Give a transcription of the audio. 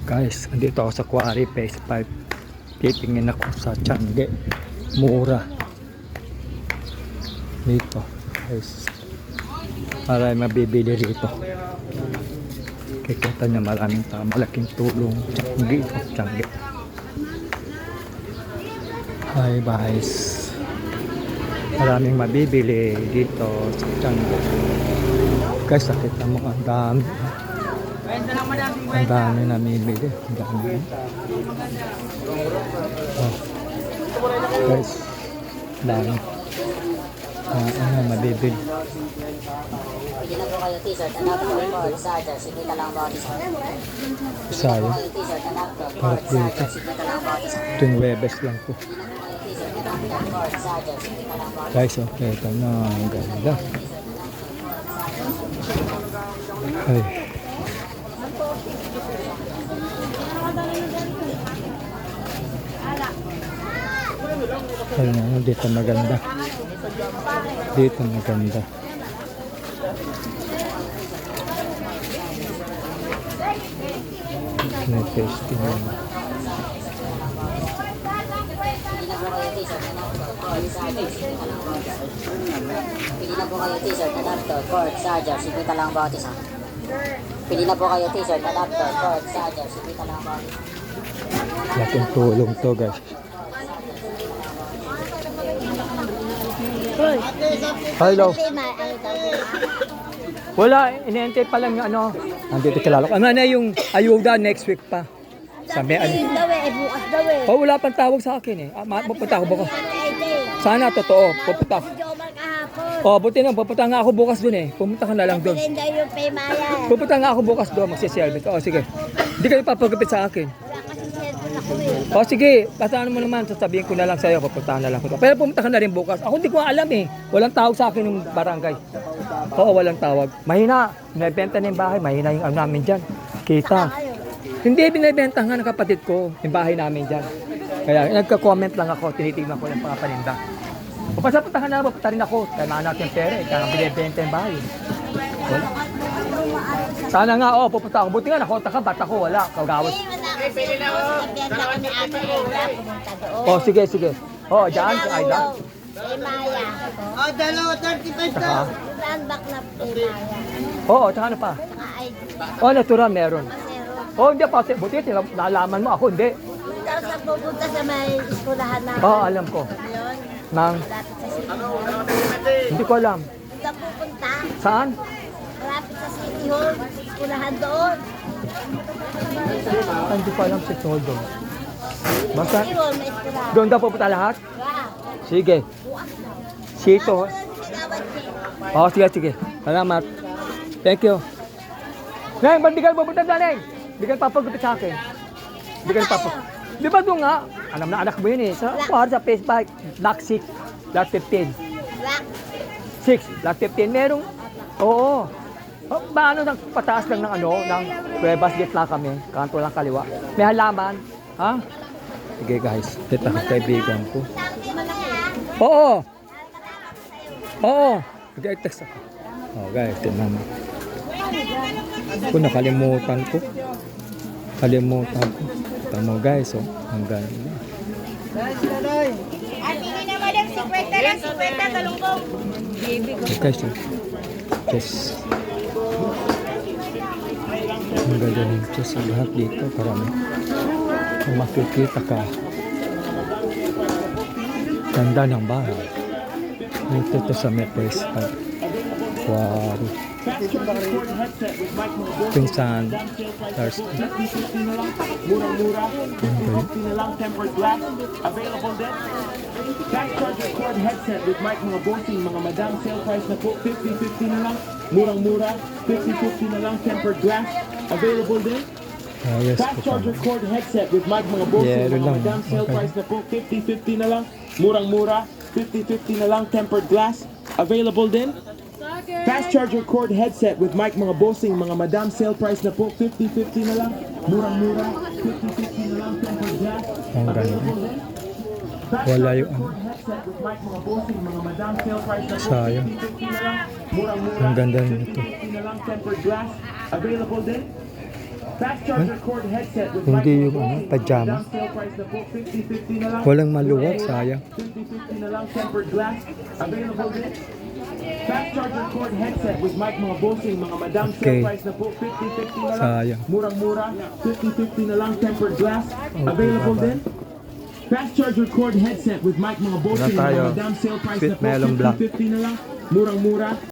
Guys, andito ako sa Quarry Phase 5. Titingin ako sa Tiangge. Mura. Dito. Guys. Maraming mabibili rito. Kikita niya maraming tao. Malaking tulong. Tiangge. Hi guys. Maraming mabibili dito sa Tiangge. Guys, nakita mo ang dami. Ang dami namimili. Ang dami. Oh. Guys, dami. Ano, mabibili. Pwede na po kayo t-shirt, adapter, cord, charger, sigita lang bawat isa. Sayo. T-shirt, adapter, Harap cord, dito. charger, sigita lang bawat isa. Tuwing Webes lang po. T-shirt, adapter, cord, charger, sigita lang bawat isa. Guys, okay. Ito na. Ang ganda. Ay. Ay, ano, dito maganda. Dito maganda. May tasting mo. Pwede na po kayo t-shirt, adapter, cord, charger, sigita lang bawat isa. Pwede na po kayo t-shirt, adapter, cord, charger, sigita lang bawat isa. Laking tulong to, guys. Hello. Wala, iniintay pa lang ano. Andito kilala ko. Ano na yung ayuda next week pa. Sabi ano. Bukas daw eh. Oh, wala pang tawag sa akin eh. Pupunta ako bukas. Sana totoo. Pupunta ako. Oh, buti na. Pupunta nga ako bukas dun eh. Pumunta ka na lang dun. Pupunta nga ako bukas doon. Magsiselfie. Oh, sige. Hindi kayo papagupit sa akin. Oh, sige. Pasahan mo naman. Sasabihin ko na lang sa'yo. Pupuntahan na lang ko. Pero pumunta ka na rin bukas. Ako hindi ko alam eh. Walang tawag sa akin ng barangay. Oo, walang tawag. Mahina. Binibenta na yung bahay. Mahina yung ano namin dyan. Kita. Hindi, binibenta nga ng kapatid ko. Yung bahay namin dyan. Kaya nagka-comment lang ako. Tinitignan ko yung mga paninda. O pasapunta ka na. Papunta rin ako. Kailangan natin pera eh. Kaya binibenta yung bahay. Wala. Sana nga, oh, pupunta ako. Buti nga, nakonta ka. Ba't ako? Wala. Kagawas. Oh, sige, sige. Oh, dyan, si Aida. Maya. Oh, dalawa, 35 Saka, Sandbak na Maya. oo, tsaka ano pa? Oh, natural, meron. Oh, hindi pa. Buti, nalaman mo ako, hindi. Tapos ang pupunta sa may iskulahan na. Oo, alam ko. Yun. Nang, Lapit sa City. hindi ko alam. Saan pupunta? Saan? Lapit sa City Hall. Iskulahan doon. Hindi ko alam si Toldo. Basta, City Hall, may iskulahan. doon daw pupunta lahat? Yeah. Sige. Sito. Oh, sige, sige. Salamat. Thank you. Neng, ba't di ka pupunta dyan, Neng? Di ka papagupit sa akin. Di ka papagupit. Di ba doon nga? Alam na anak mo yun eh. Sa Facebook, Block 6, Lot 15. Black. 6, Lot 15. Merong, oo. Oh, ba ano, pataas lang ng ano, ng Cuevas Gate lang kami. Kanto lang kaliwa. May halaman. Ha? Sige guys, ito ang kaibigan ko. Oo. Oo. Sige, text ako. Oh guys, tingnan mo. Ako nakalimutan ko. Kalimutan ko. Tama guys, oh. Ang ganda. At hindi na madam, 50 lang, 50 talunggong. Okay guys, oh. Yes. Ang ganda nito sa lahat dito. Karami. Kung makikita ka. Ganda ng bahay. Dito to sa Mepes. Wow. Pinsan. There's... Murang-mura, 50 na lang, tempered glass, available din. Fast charger cord headset with mic, mga bossing, mga madam, sale price na po, 50-50 na lang. Murang-mura, 50-50 na lang, tempered glass, available din. yes, Fast charger cord headset with mic, mga bossing, Yeah, mga lang. madam, sale Okay. price na po, 50-50 na lang. Murang-mura, 50-50 na lang, tempered glass, available din. Fast charger cord headset with mic, mga bossing, mga madam, sale price na po, 50-50 na lang. Murang-mura, 50-50 na lang, tempered glass, Ang ganda. available din. Wala yung sayang. Ang ganda nito. Available din. Fast charger cord headset with Hindi mic yung ano, pajama. sale price na po 50-50 na lang. Walang maluwag, sayang. 50-50 na lang, tempered glass. Available din. Fast charger cord headset with mic mga bossing, mga madam, Okay. sale price na po 50-50 na lang. Sayang. Murang-mura, 50-50 na lang, tempered glass. Available din. Fast charger cord headset with mic mga bossing, Wala tayo. mga madam, sale price Sweet na po melon black. 50-50 na lang. Murang-mura.